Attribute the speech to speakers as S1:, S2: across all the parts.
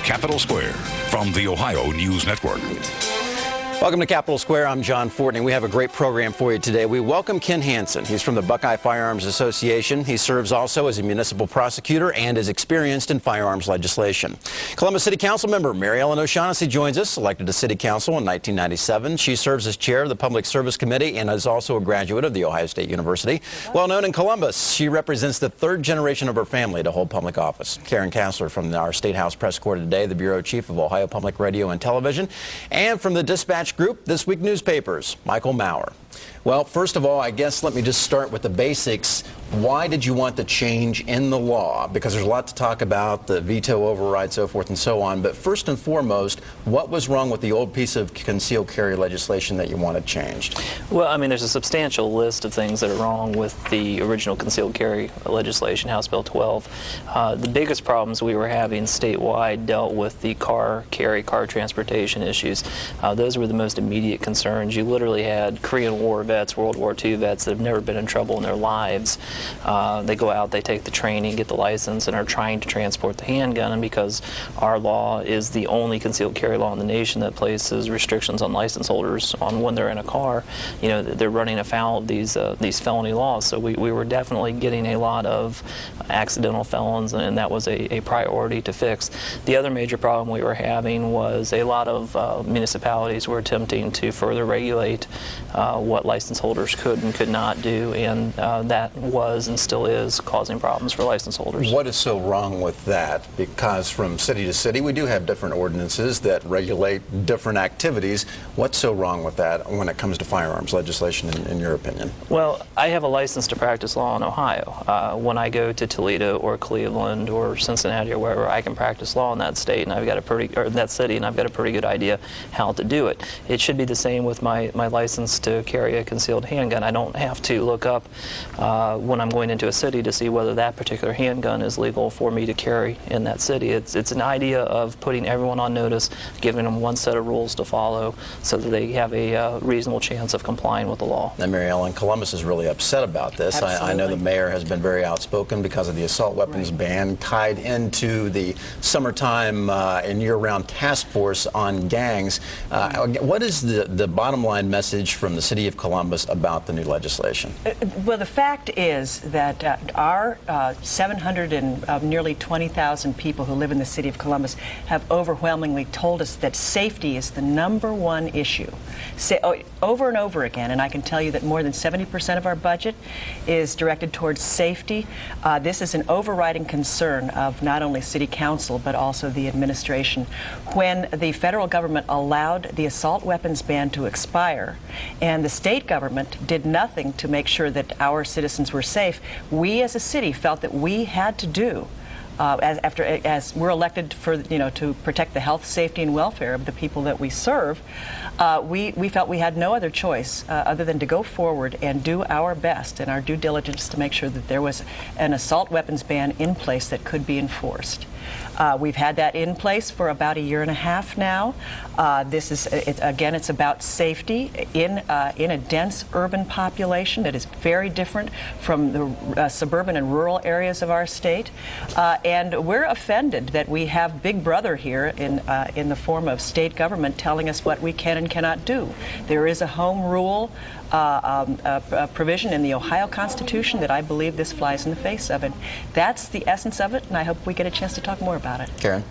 S1: Capitol Square from the Ohio News Network.
S2: Welcome to Capitol Square. I'm John Fortney. We have a great program for you today. We welcome Ken Hansen. He's from the Buckeye Firearms Association. He serves also as a municipal prosecutor and is experienced in firearms legislation. Columbus City Council member Maryellen Shaughnessy joins us, elected to City Council in 1997. She serves as chair of the Public Service Committee and is also a graduate of The Ohio State University. Well known in Columbus, she represents the third generation of her family to hold public office. Karen Kassler from our State House Press Corps today, the Bureau Chief of Ohio Public Radio and Television, and from the Dispatch Group, This Week newspapers, Michael Maurer. Well, first of all, I guess let me just start with the basics. Why did you want the change in the law? Because there's a lot to talk about, the veto override, so forth and so on. But first and foremost, what was wrong with the old piece of concealed carry legislation that you wanted changed?
S3: Well, I mean, there's a substantial list of things that are wrong with the original concealed carry legislation, House Bill 12. The biggest problems we were having statewide dealt with the car transportation issues. Those were the most immediate concerns. You literally had Korean War vets, World War II vets that have never been in trouble in their lives. They go out, they take the training, get the license, and are trying to transport the handgun. And because our law is the only concealed carry law in the nation that places restrictions on license holders on when they're in a car, you know, they're running afoul of these felony laws. So we were definitely getting a lot of accidental felons, and that was a priority to fix. The other major problem we were having was a lot of municipalities were attempting to further regulate what license holders could and could not do, and that was and still is causing problems for license holders.
S2: What is so wrong with that? Because from city to city, we do have different ordinances that regulate different activities. What's so wrong with that when it comes to firearms legislation, in your opinion?
S3: Well, I have a license to practice law in Ohio. When I go to Toledo or Cleveland or Cincinnati or wherever, I can practice law in that state, and I've got that city, and I've got a pretty good idea how to do it. It should be the same with my license to carry a concealed handgun. I don't have to look up when I'm going into a city to see whether that particular handgun is legal for me to carry in that city. It's an idea of putting everyone on notice, giving them one set of rules to follow so that they have a reasonable chance of complying with the law.
S2: And Maryellen, Columbus is really upset about this. I know the mayor has been very outspoken because of the assault weapons ban tied into the summertime and year-round task force on gangs. What is the bottom line message from the city of Columbus about the new legislation?
S4: Well, the fact is that our 700 and nearly 20,000 people who live in the city of Columbus have overwhelmingly told us that safety is the #1 issue. Over and over again, and I can tell you that more than 70% of our budget is directed towards safety. This is an overriding concern of not only City Council but also the administration. When the federal government allowed the assault weapons ban to expire and the state government did nothing to make sure that our citizens were safe, we as a city felt that we had to do as we're elected for, to protect the health, safety, and welfare of the people that we serve, we felt we had no other choice other than to go forward and do our best and our due diligence to make sure that there was an assault weapons ban in place that could be enforced. We've had that in place for about 1.5 years now. This is, again, it's about safety in a dense urban population that is very different from the suburban and rural areas of our state. And we're offended that we have Big Brother here in the form of state government telling us what we can and cannot do. There is a home rule provision in the Ohio Constitution that I believe this flies in the face of, and that's the essence of it, and I hope we get a chance to talk more about it.
S2: Karen?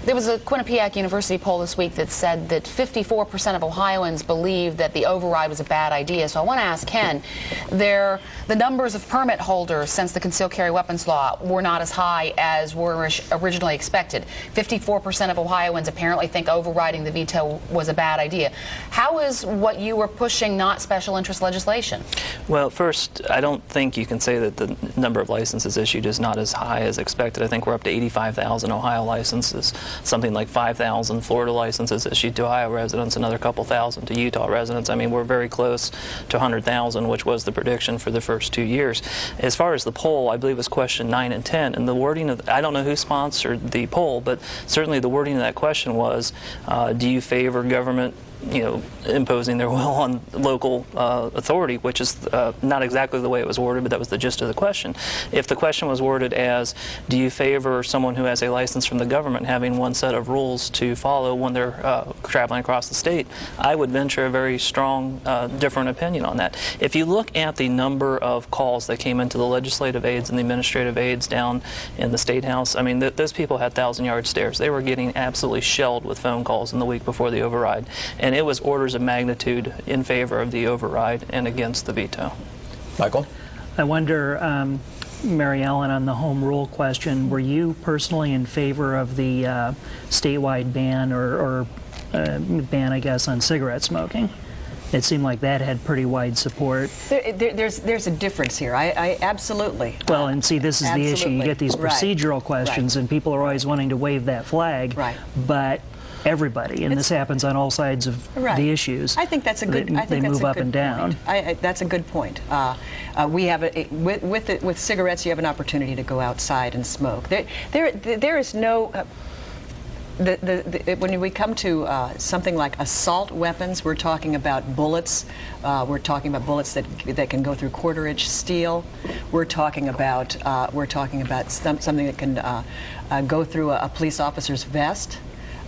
S5: There was a Quinnipiac University poll this week that said that 54% of Ohioans believe that the override was a bad idea. So I want to ask Ken, the numbers of permit holders since the concealed carry weapons law were not as high as were originally expected. 54% of Ohioans apparently think overriding the veto was a bad idea. How is what you were pushing not special interest legislation?
S3: Well, first, I don't think you can say that the number of licenses issued is not as high as expected. I think we're up to 85,000 Ohio licenses, something like 5,000 Florida licenses issued to Ohio residents, another couple thousand to Utah residents. I mean, we're very close to 100,000, which was the prediction for the first 2 years. As far as the poll, I believe it was question 9 and 10, and the wording of, I don't know who sponsored the poll, but certainly the wording of that question was, do you favor government imposing their will on local authority, which is not exactly the way it was worded, but that was the gist of the question. If the question was worded as, do you favor someone who has a license from the government having one set of rules to follow when they're traveling across the state, I would venture a very strong, different opinion on that. If you look at the number of calls that came into the legislative aides and the administrative aides down in the State House, I mean, those people had 1,000-yard stares. They were getting absolutely shelled with phone calls in the week before the override, and it was orders of magnitude in favor of the override and against the veto.
S2: Michael?
S6: I wonder, Maryellen, on the home rule question, were you personally in favor of the statewide ban or ban, I guess, on cigarette smoking? It seemed like that had pretty wide support.
S4: There's a difference here. I absolutely.
S6: Well, and see, this is the issue. You get these procedural questions, and people are always wanting to wave that flag.
S4: Right.
S6: But everybody, and this happens on all sides of the issues.
S4: I think that's a good.
S6: They move up and down.
S4: That's a good point. We have with cigarettes, you have an opportunity to go outside and smoke. There is no. When we come to something like assault weapons, we're talking about bullets. We're talking about bullets that can go through quarter-inch steel. We're talking about something that can go through a police officer's vest.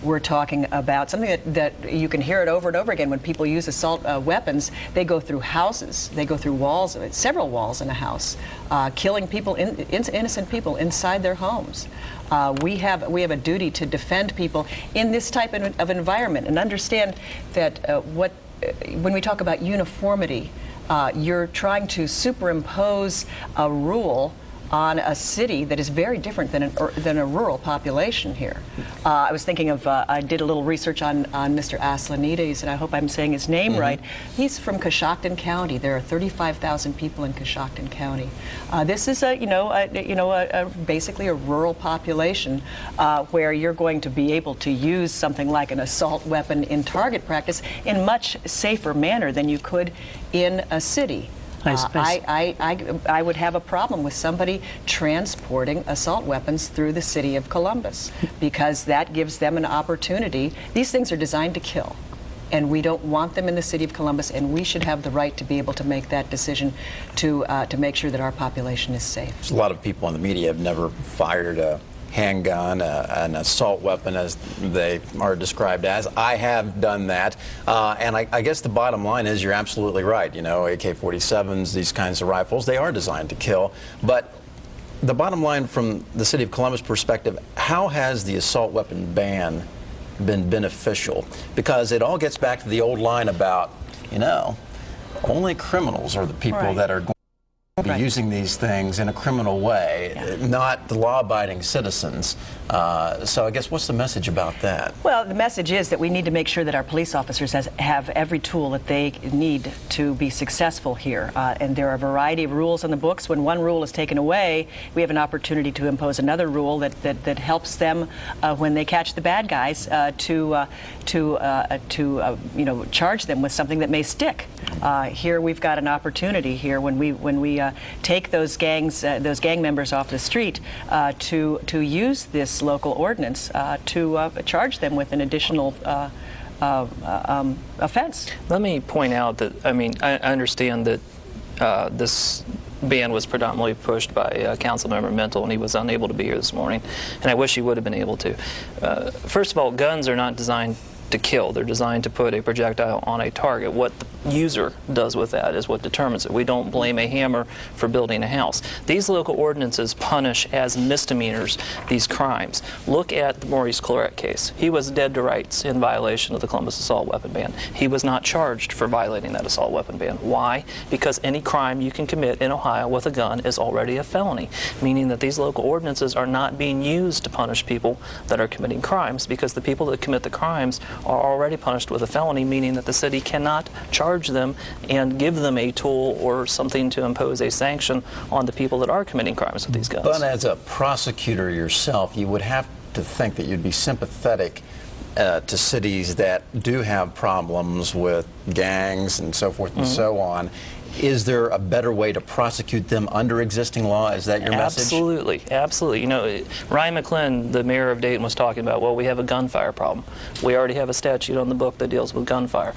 S4: We're talking about something that you can hear it over and over again when people use assault weapons. They go through houses. They go through walls, several walls in a house, killing people, innocent people inside their homes. We have a duty to defend people in this type of environment and understand that when we talk about uniformity, you're trying to superimpose a rule on a city that is very different than a rural population here. I was thinking of, I did a little research on Mr. Aslanides, and I hope I'm saying his name right. He's from Coshocton County. There are 35,000 people in Coshocton County. This is basically a rural population where you're going to be able to use something like an assault weapon in target practice in much safer manner than you could in a city. I would have a problem with somebody transporting assault weapons through the city of Columbus because that gives them an opportunity. These things are designed to kill, and we don't want them in the city of Columbus, and we should have the right to be able to make that decision to make sure that our population is safe.
S2: There's a lot of people in the media have never fired a handgun, an assault weapon, as they are described as. I have done that, and I guess the bottom line is you're absolutely right. You know, AK-47s, these kinds of rifles, they are designed to kill. But the bottom line from the City of Columbus perspective, how has the assault weapon ban been beneficial? Because it all gets back to the old line about, only criminals are the people that are going be using these things in a criminal way, not the law-abiding citizens. So I guess what's the message about that?
S4: Well, the message is that we need to make sure that our police officers have every tool that they need to be successful here. And there are a variety of rules in the books. When one rule is taken away, we have an opportunity to impose another rule that helps them when they catch the bad guys to charge them with something that may stick. Here we've got an opportunity here when we take those gang members off the street to use this local ordinance to charge them with an additional offense.
S3: Let me point out that, I understand that this ban was predominantly pushed by Councilmember Mental, and he was unable to be here this morning, and I wish he would have been able to. First of all, guns are not designed to kill. They're designed to put a projectile on a target. What the user does with that is what determines it. We don't blame a hammer for building a house. These local ordinances punish as misdemeanors these crimes. Look at the Maurice Claret case. He was dead to rights in violation of the Columbus assault weapon ban. He was not charged for violating that assault weapon ban. Why? Because any crime you can commit in Ohio with a gun is already a felony, meaning that these local ordinances are not being used to punish people that are committing crimes, because the people that commit the crimes are already punished with a felony, meaning that the city cannot charge them and give them a tool or something to impose a sanction on the people that are committing crimes with these guns.
S2: But as a prosecutor yourself, you would have to think that you'd be sympathetic to cities that do have problems with gangs and so forth and so on. Is there a better way to prosecute them under existing law? Is that your message?
S3: Absolutely, absolutely. You know, Ryan McClinn, the mayor of Dayton, was talking about, well, we have a gunfire problem. We already have a statute on the book that deals with gunfire.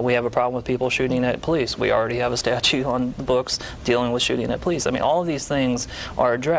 S3: We have a problem with people shooting at police. We already have a statute on the books dealing with shooting at police. I mean, all of these things are addressed.